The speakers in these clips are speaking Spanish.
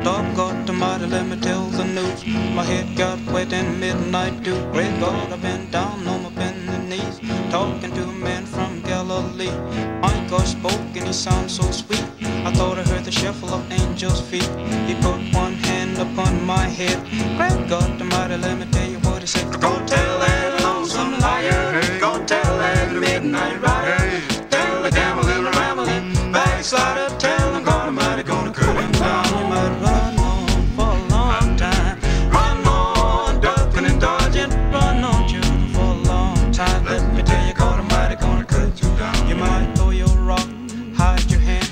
dog got the mighty, let me tell the news. My head got wet in midnight dew. Great God, I've been down on my bended knees, talking to a man from Galilee. My God spoke and he sounded so sweet. I thought I heard the shuffle of angels' feet. He put one hand upon my head. Great God Almighty, let me tell you what he said. Go tell that lonesome liar, go tell that midnight rider, tell the gambling, rambling, backslider, tell him God Almighty gonna cut him down. You might run on for a long time, run on, ducking and dodging, run on you for a long time. Let me tell you, God Almighty gonna cut you down. You might throw your rock, hide your hand,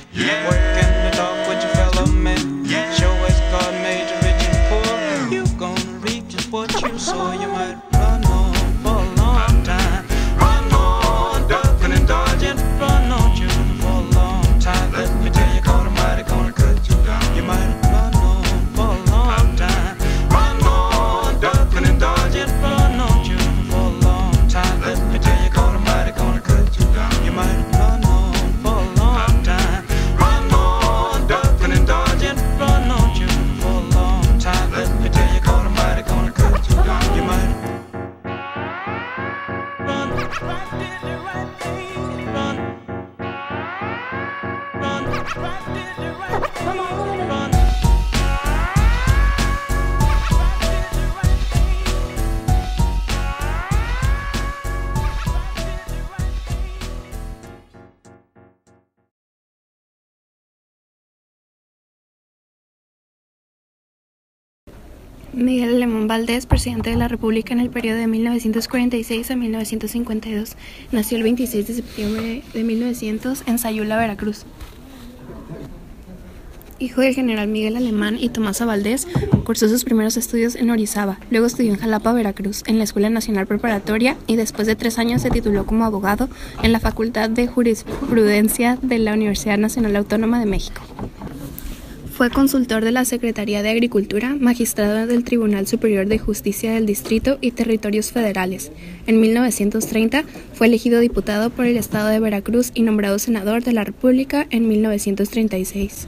work in the dark with your fellow men. Show as God made you rich and poor, you gonna reap just what you sow. You might run on for a long time, run on, ducking and dodging, run on you for a long time. Let me tell you, God Almighty gonna cut you down. You might run on for a long time, run on, ducking and dodging, run on you for a long time. Let me tell you, God Almighty gonna cut you down. You might run on for a long time, run on, ducking and dodging, run on you for a long time. Let me tell you, God Almighty gonna cut you down. You might run, did the right thing, run, did the right thing, run. Miguel Alemán Valdés, presidente de la República en el periodo de 1946 a 1952. Nació el 26 de septiembre de 1900 en Sayula, Veracruz. Hijo del general Miguel Alemán y Tomasa Valdés, cursó sus primeros estudios en Orizaba, luego estudió en Jalapa, Veracruz, en la Escuela Nacional Preparatoria y después de 3 años se tituló como abogado en la Facultad de Jurisprudencia de la Universidad Nacional Autónoma de México. Fue consultor de la Secretaría de Agricultura, magistrado del Tribunal Superior de Justicia del Distrito y Territorios Federales. En 1930 fue elegido diputado por el estado de Veracruz y nombrado senador de la República en 1936.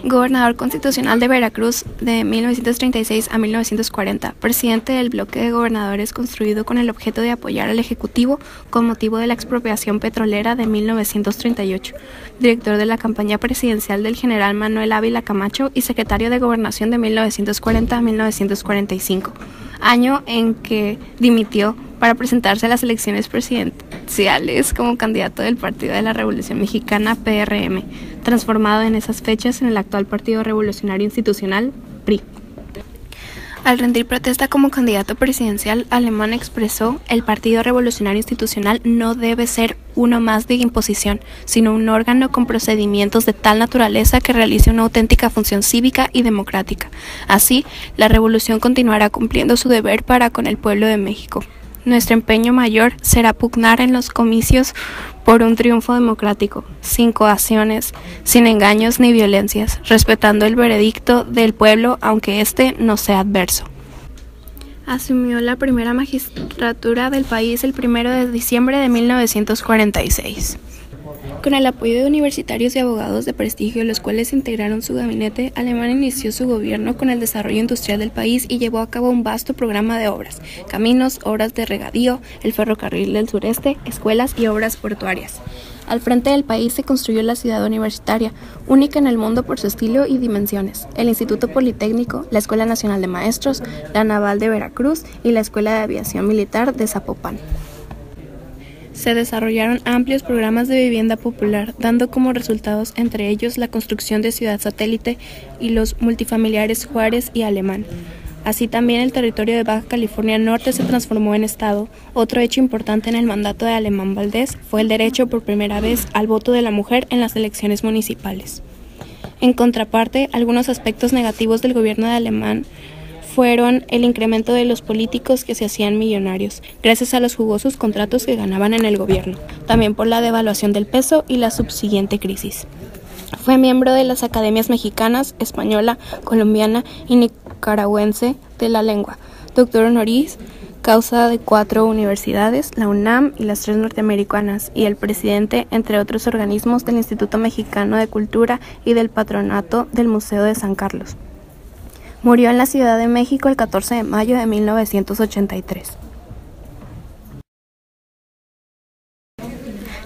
Gobernador constitucional de Veracruz de 1936 a 1940, presidente del bloque de gobernadores construido con el objeto de apoyar al Ejecutivo con motivo de la expropiación petrolera de 1938, director de la campaña presidencial del general Manuel Ávila Camacho y secretario de Gobernación de 1940 a 1945, año en que dimitió para presentarse a las elecciones presidenciales como candidato del Partido de la Revolución Mexicana, PRM, transformado en esas fechas en el actual Partido Revolucionario Institucional, PRI. Al rendir protesta como candidato presidencial, Alemán expresó: el Partido Revolucionario Institucional no debe ser uno más de imposición, sino un órgano con procedimientos de tal naturaleza que realice una auténtica función cívica y democrática. Así, la revolución continuará cumpliendo su deber para con el pueblo de México. Nuestro empeño mayor será pugnar en los comicios por un triunfo democrático, sin coacciones, sin engaños ni violencias, respetando el veredicto del pueblo aunque éste no sea adverso. Asumió la primera magistratura del país el 1 de diciembre de 1946. Con el apoyo de universitarios y abogados de prestigio, los cuales integraron su gabinete, Alemán inició su gobierno con el desarrollo industrial del país y llevó a cabo un vasto programa de obras: caminos, obras de regadío, el ferrocarril del sureste, escuelas y obras portuarias. Al frente del país se construyó la ciudad universitaria, única en el mundo por su estilo y dimensiones, el Instituto Politécnico, la Escuela Nacional de Maestros, la Naval de Veracruz y la Escuela de Aviación Militar de Zapopan. Se desarrollaron amplios programas de vivienda popular, dando como resultados entre ellos la construcción de Ciudad Satélite y los multifamiliares Juárez y Alemán. Así también el territorio de Baja California Norte se transformó en estado. Otro hecho importante en el mandato de Alemán Valdés fue el derecho por primera vez al voto de la mujer en las elecciones municipales. En contraparte, algunos aspectos negativos del gobierno de Alemán fueron el incremento de los políticos que se hacían millonarios, gracias a los jugosos contratos que ganaban en el gobierno, también por la devaluación del peso y la subsiguiente crisis. Fue miembro de las academias mexicanas, española, colombiana y nicaragüense de la lengua, doctor honoris causa de 4 universidades, la UNAM y las 3 norteamericanas, y el presidente, entre otros organismos, del Instituto Mexicano de Cultura y del Patronato del Museo de San Carlos. Murió en la Ciudad de México el 14 de mayo de 1983.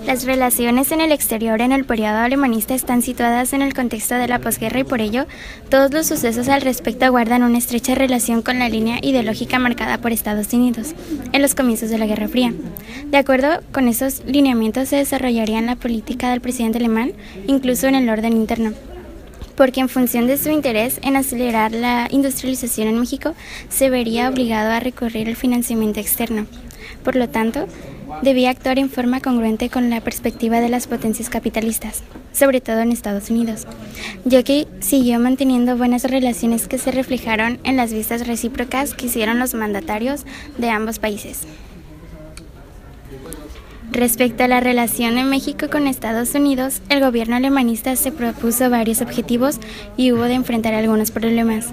Las relaciones en el exterior en el periodo alemanista están situadas en el contexto de la posguerra y por ello, todos los sucesos al respecto guardan una estrecha relación con la línea ideológica marcada por Estados Unidos en los comienzos de la Guerra Fría. De acuerdo con esos lineamientos se desarrollaría la política del presidente alemán, incluso en el orden interno, porque en función de su interés en acelerar la industrialización en México, se vería obligado a recurrir al financiamiento externo. Por lo tanto, debía actuar en forma congruente con la perspectiva de las potencias capitalistas, sobre todo en Estados Unidos, ya que siguió manteniendo buenas relaciones que se reflejaron en las vistas recíprocas que hicieron los mandatarios de ambos países. Respecto a la relación de México con Estados Unidos, el gobierno alemanista se propuso varios objetivos y hubo de enfrentar algunos problemas.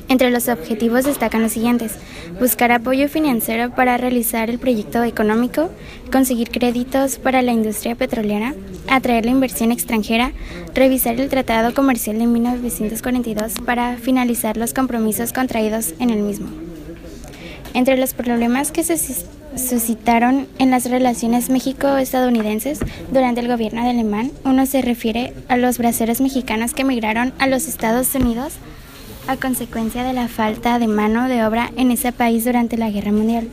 Entre los objetivos destacan los siguientes: buscar apoyo financiero para realizar el proyecto económico, conseguir créditos para la industria petrolera, atraer la inversión extranjera, revisar el Tratado Comercial de 1942 para finalizar los compromisos contraídos en el mismo. Entre los problemas que se suscitaron en las relaciones México-estadounidenses durante el gobierno de alemán, uno se refiere a los braceros mexicanos que emigraron a los Estados Unidos a consecuencia de la falta de mano de obra en ese país durante la Guerra Mundial.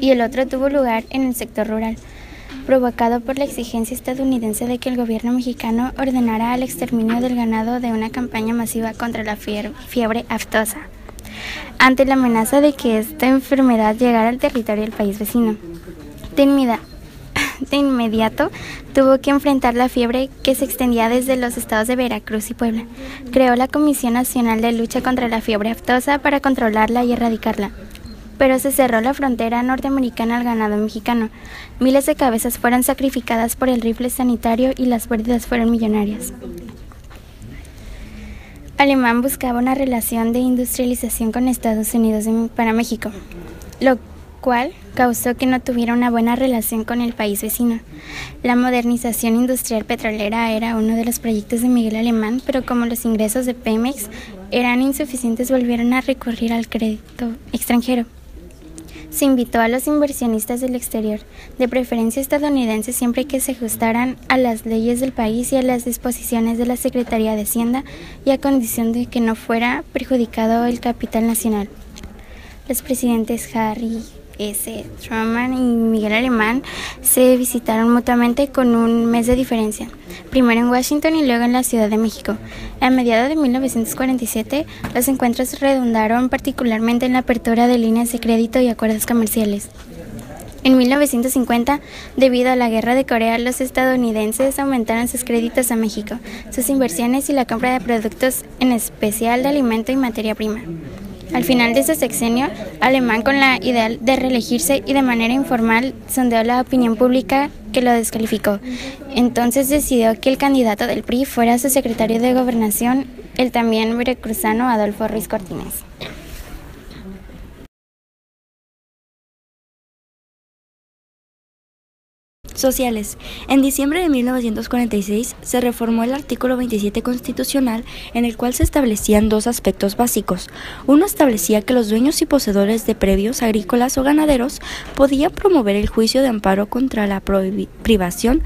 Y el otro tuvo lugar en el sector rural, provocado por la exigencia estadounidense de que el gobierno mexicano ordenara el exterminio del ganado de una campaña masiva contra la fiebre aftosa, ante la amenaza de que esta enfermedad llegara al territorio del país vecino. De inmediato tuvo que enfrentar la fiebre que se extendía desde los estados de Veracruz y Puebla. Creó la Comisión Nacional de Lucha contra la Fiebre Aftosa para controlarla y erradicarla. Pero se cerró la frontera norteamericana al ganado mexicano. Miles de cabezas fueron sacrificadas por el rifle sanitario y las pérdidas fueron millonarias. Alemán buscaba una relación de industrialización con Estados Unidos para México, lo cual causó que no tuviera una buena relación con el país vecino. La modernización industrial petrolera era uno de los proyectos de Miguel Alemán, pero como los ingresos de Pemex eran insuficientes, volvieron a recurrir al crédito extranjero. Se invitó a los inversionistas del exterior, de preferencia estadounidenses, siempre que se ajustaran a las leyes del país y a las disposiciones de la Secretaría de Hacienda y a condición de que no fuera perjudicado el capital nacional. Los presidentes Harry S. Truman y Miguel Alemán se visitaron mutuamente con un mes de diferencia, primero en Washington y luego en la Ciudad de México. A mediados de 1947, los encuentros redundaron particularmente en la apertura de líneas de crédito y acuerdos comerciales. En 1950, debido a la guerra de Corea, los estadounidenses aumentaron sus créditos a México, sus inversiones y la compra de productos, en especial de alimento y materia prima. Al final de su sexenio, Alemán, con la idea de reelegirse y de manera informal, sondeó la opinión pública que lo descalificó. Entonces decidió que el candidato del PRI fuera su secretario de Gobernación, el también veracruzano Adolfo Ruiz Cortines. Sociales. En diciembre de 1946 se reformó el artículo 27 constitucional, en el cual se establecían dos aspectos básicos. Uno establecía que los dueños y poseedores de predios agrícolas o ganaderos podían promover el juicio de amparo contra la privación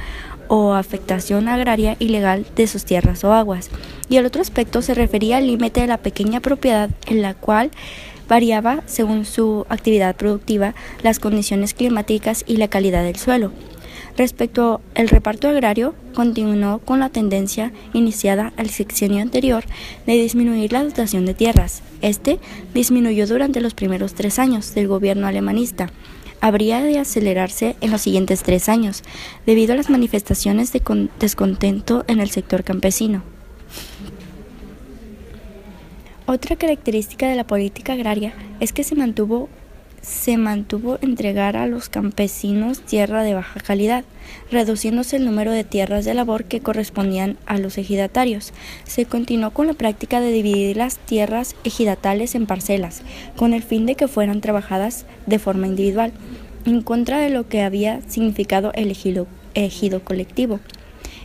o afectación agraria ilegal de sus tierras o aguas. Y el otro aspecto se refería al límite de la pequeña propiedad, en la cual variaba, según su actividad productiva, las condiciones climáticas y la calidad del suelo. Respecto al reparto agrario, continuó con la tendencia iniciada al sexenio anterior de disminuir la dotación de tierras. Este disminuyó durante los primeros 3 años del gobierno alemanista. Habría de acelerarse en los siguientes 3 años, debido a las manifestaciones de descontento en el sector campesino. Otra característica de la política agraria es que se mantuvo se mantuvo entregar a los campesinos tierra de baja calidad, reduciéndose el número de tierras de labor que correspondían a los ejidatarios. Se continuó con la práctica de dividir las tierras ejidatales en parcelas, con el fin de que fueran trabajadas de forma individual, en contra de lo que había significado el ejido colectivo.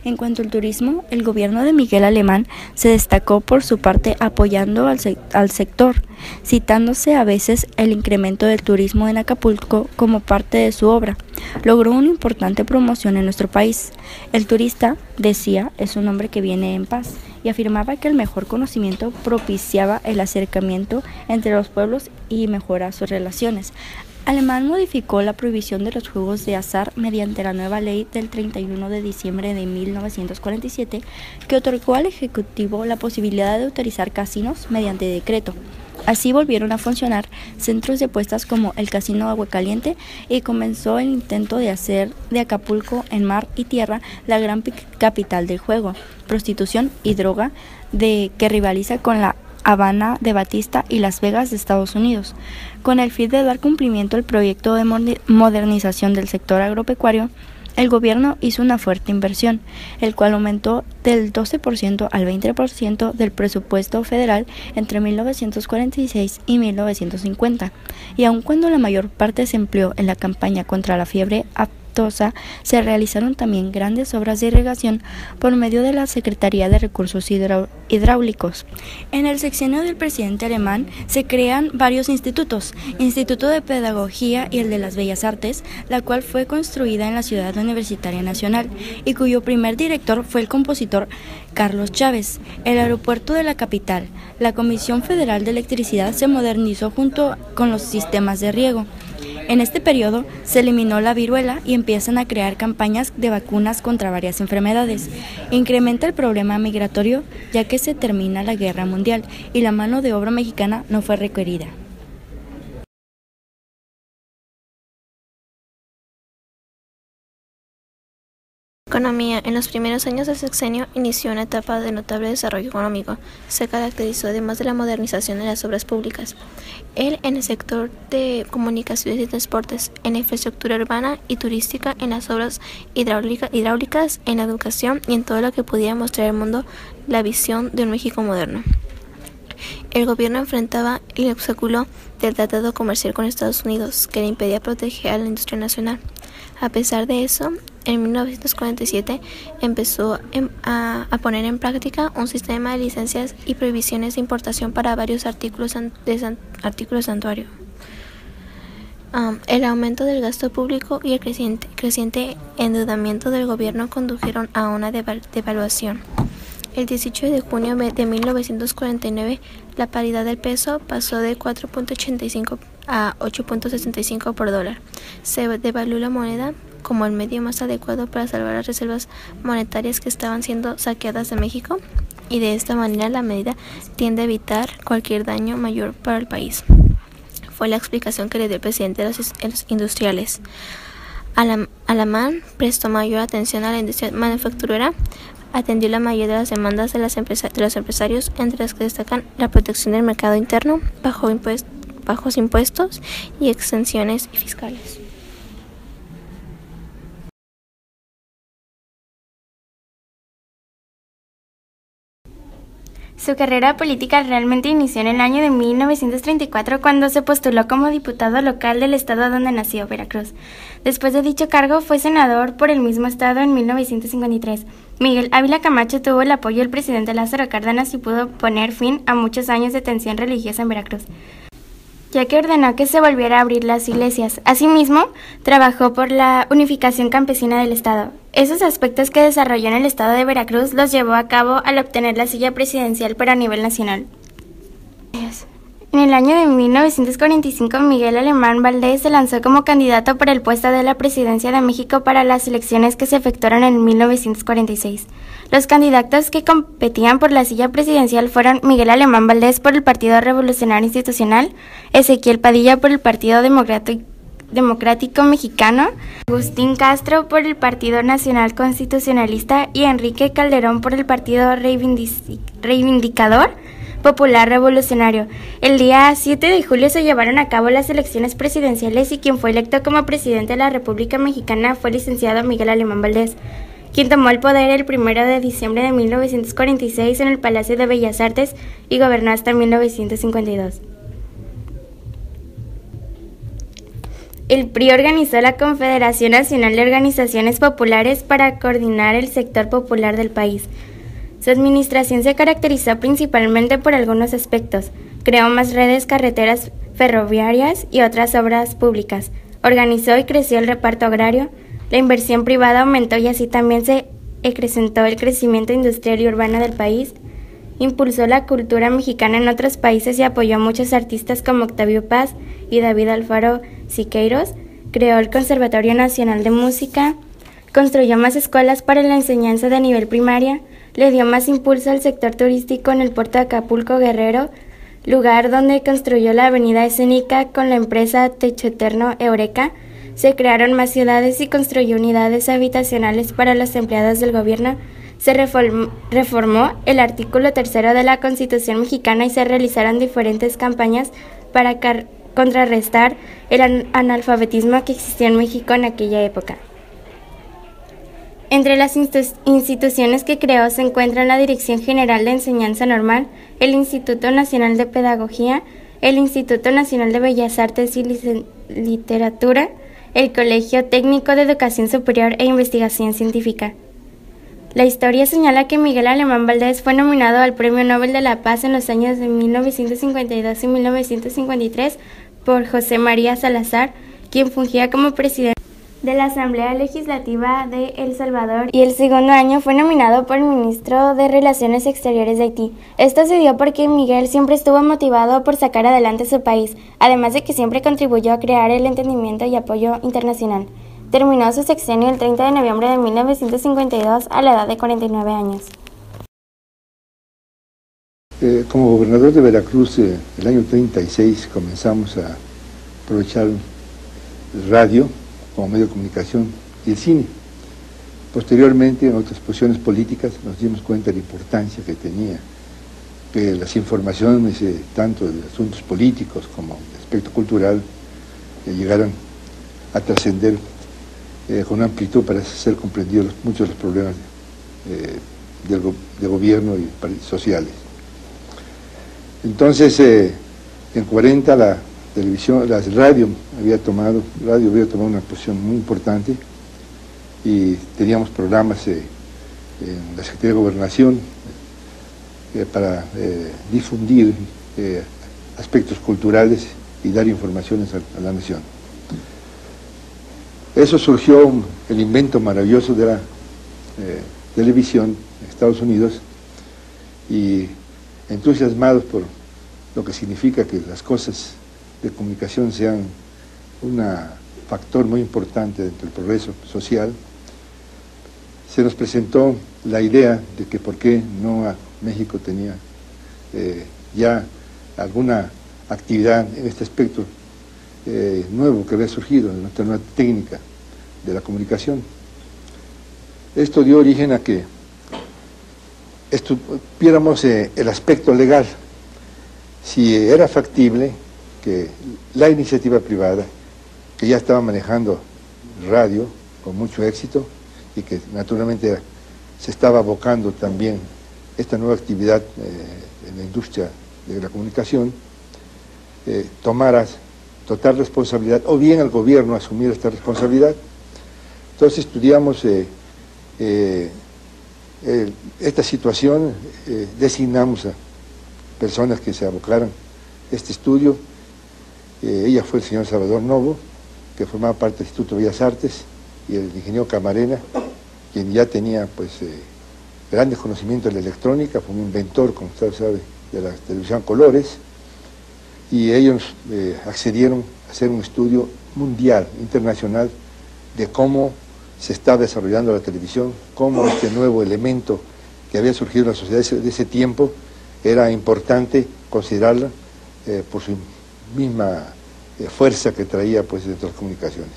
En cuanto al turismo, el gobierno de Miguel Alemán se destacó por su parte apoyando al sector, citándose a veces el incremento del turismo en Acapulco como parte de su obra. Logró una importante promoción en nuestro país. El turista, decía, es un hombre que viene en paz, y afirmaba que el mejor conocimiento propiciaba el acercamiento entre los pueblos y mejora sus relaciones. Alemán modificó la prohibición de los juegos de azar mediante la nueva ley del 31 de diciembre de 1947, que otorgó al Ejecutivo la posibilidad de autorizar casinos mediante decreto. Así volvieron a funcionar centros de apuestas como el Casino Aguacaliente y comenzó el intento de hacer de Acapulco en mar y tierra la gran capital del juego, prostitución y droga que rivaliza con la Habana de Batista y Las Vegas de Estados Unidos. Con el fin de dar cumplimiento al proyecto de modernización del sector agropecuario, el gobierno hizo una fuerte inversión, el cual aumentó del 12% al 20% del presupuesto federal entre 1946 y 1950, y aun cuando la mayor parte se empleó en la campaña contra la fiebre aftosa, se realizaron también grandes obras de irrigación por medio de la Secretaría de Recursos Hidráulicos. En el sexenio del presidente alemán se crean varios institutos, Instituto de Pedagogía y el de las Bellas Artes, la cual fue construida en la Ciudad Universitaria Nacional y cuyo primer director fue el compositor Carlos Chávez. El aeropuerto de la capital, la Comisión Federal de Electricidad se modernizó junto con los sistemas de riego. En este periodo se eliminó la viruela y empiezan a crear campañas de vacunas contra varias enfermedades. Incrementa el problema migratorio ya que se termina la Guerra Mundial y la mano de obra mexicana no fue requerida. Economía. En los primeros años del sexenio inició una etapa de notable desarrollo económico. Se caracterizó además de la modernización de las obras públicas, en el sector de comunicaciones y transportes, en la infraestructura urbana y turística, en las obras hidráulicas, en la educación y en todo lo que podía mostrar al mundo la visión de un México moderno. El gobierno enfrentaba el obstáculo del tratado comercial con Estados Unidos, que le impedía proteger a la industria nacional. A pesar de eso, en 1947 empezó a poner en práctica un sistema de licencias y prohibiciones de importación para varios artículos santuario. El aumento del gasto público y el creciente endeudamiento del gobierno condujeron a una devaluación. El 18 de junio de 1949, la paridad del peso pasó de 4.85 a 8.65 por dólar. Se devaluó la moneda como el medio más adecuado para salvar las reservas monetarias que estaban siendo saqueadas de México, y de esta manera la medida tiende a evitar cualquier daño mayor para el país. Fue la explicación que le dio el presidente a los industriales. Alemán prestó mayor atención a la industria manufacturera, atendió la mayoría de las demandas de los empresarios, entre las que destacan la protección del mercado interno, bajos impuestos y exenciones fiscales. Su carrera política realmente inició en el año de 1934 cuando se postuló como diputado local del estado donde nació, Veracruz. Después de dicho cargo fue senador por el mismo estado en 1953. Miguel Ávila Camacho tuvo el apoyo del presidente Lázaro Cárdenas y pudo poner fin a muchos años de tensión religiosa en Veracruz, ya que ordenó que se volviera a abrir las iglesias. Asimismo, trabajó por la unificación campesina del estado. Esos aspectos que desarrolló en el estado de Veracruz los llevó a cabo al obtener la silla presidencial, pero a nivel nacional. En el año de 1945, Miguel Alemán Valdés se lanzó como candidato para el puesto de la presidencia de México para las elecciones que se efectuaron en 1946. Los candidatos que competían por la silla presidencial fueron Miguel Alemán Valdés por el Partido Revolucionario Institucional, Ezequiel Padilla por el Partido Democrático Mexicano, Agustín Castro por el Partido Nacional Constitucionalista y Enrique Calderón por el Partido Reivindicador. Popular Revolucionario. El día 7 de julio se llevaron a cabo las elecciones presidenciales y quien fue electo como presidente de la República Mexicana fue el licenciado Miguel Alemán Valdés, quien tomó el poder el 1 de diciembre de 1946 en el Palacio de Bellas Artes y gobernó hasta 1952. El PRI organizó la Confederación Nacional de Organizaciones Populares para coordinar el sector popular del país. Su administración se caracterizó principalmente por algunos aspectos. Creó más redes carreteras ferroviarias y otras obras públicas. Organizó y creció el reparto agrario. La inversión privada aumentó y así también se acrecentó el crecimiento industrial y urbano del país. Impulsó la cultura mexicana en otros países y apoyó a muchos artistas como Octavio Paz y David Alfaro Siqueiros. Creó el Conservatorio Nacional de Música. Construyó más escuelas para la enseñanza de nivel primaria. Le dio más impulso al sector turístico en el puerto de Acapulco Guerrero, lugar donde construyó la avenida escénica con la empresa Techo Eterno Eureka. Se crearon más ciudades y construyó unidades habitacionales para los empleados del gobierno. Se reformó el artículo 3 de la Constitución mexicana y se realizaron diferentes campañas para contrarrestar el analfabetismo que existía en México en aquella época. Entre las instituciones que creó se encuentran la Dirección General de Enseñanza Normal, el Instituto Nacional de Pedagogía, el Instituto Nacional de Bellas Artes y Literatura, el Colegio Técnico de Educación Superior e Investigación Científica. La historia señala que Miguel Alemán Valdés fue nominado al Premio Nobel de la Paz en los años de 1952 y 1953 por José María Salazar, quien fungía como presidente de la Asamblea Legislativa de El Salvador, y el segundo año fue nominado por el ministro de Relaciones Exteriores de Haití. Esto se dio porque Miguel siempre estuvo motivado por sacar adelante su país, además de que siempre contribuyó a crear el entendimiento y apoyo internacional. Terminó su sexenio el 30 de noviembre de 1952 a la edad de 49 años. Como gobernador de Veracruz, el año 36 comenzamos a aprovechar el radio como medio de comunicación y el cine. Posteriormente, en otras posiciones políticas, nos dimos cuenta de la importancia que tenía que las informaciones, tanto de asuntos políticos como de aspecto cultural, llegaran a trascender con amplitud para ser comprendidos muchos de los problemas de gobierno y sociales. Entonces, en 40 la televisión, la radio había tomado una posición muy importante y teníamos programas en la Secretaría de Gobernación para difundir aspectos culturales y dar informaciones a la nación. Eso surgió el invento maravilloso de la televisión en Estados Unidos, y entusiasmados por lo que significa que las cosas de comunicación sean un factor muy importante dentro del progreso social, se nos presentó la idea de que por qué no México tenía ya alguna actividad en este aspecto nuevo que había surgido, en nuestra nueva técnica de la comunicación. Esto dio origen a que viéramos el aspecto legal, si era factible que la iniciativa privada, que ya estaba manejando radio con mucho éxito y que naturalmente se estaba abocando también esta nueva actividad en la industria de la comunicación, tomara total responsabilidad, o bien el gobierno asumiera esta responsabilidad. Entonces estudiamos esta situación, designamos a personas que se abocaran a este estudio. Ella fue el señor Salvador Novo, que formaba parte del Instituto de Bellas Artes, y el ingeniero Camarena, quien ya tenía pues grandes conocimientos de la electrónica, fue un inventor, como usted sabe, de la televisión a colores, y ellos accedieron a hacer un estudio mundial, internacional, de cómo se está desarrollando la televisión, cómo este nuevo elemento que había surgido en la sociedad de ese tiempo era importante considerarla por su misma fuerza que traía pues dentro de las comunicaciones.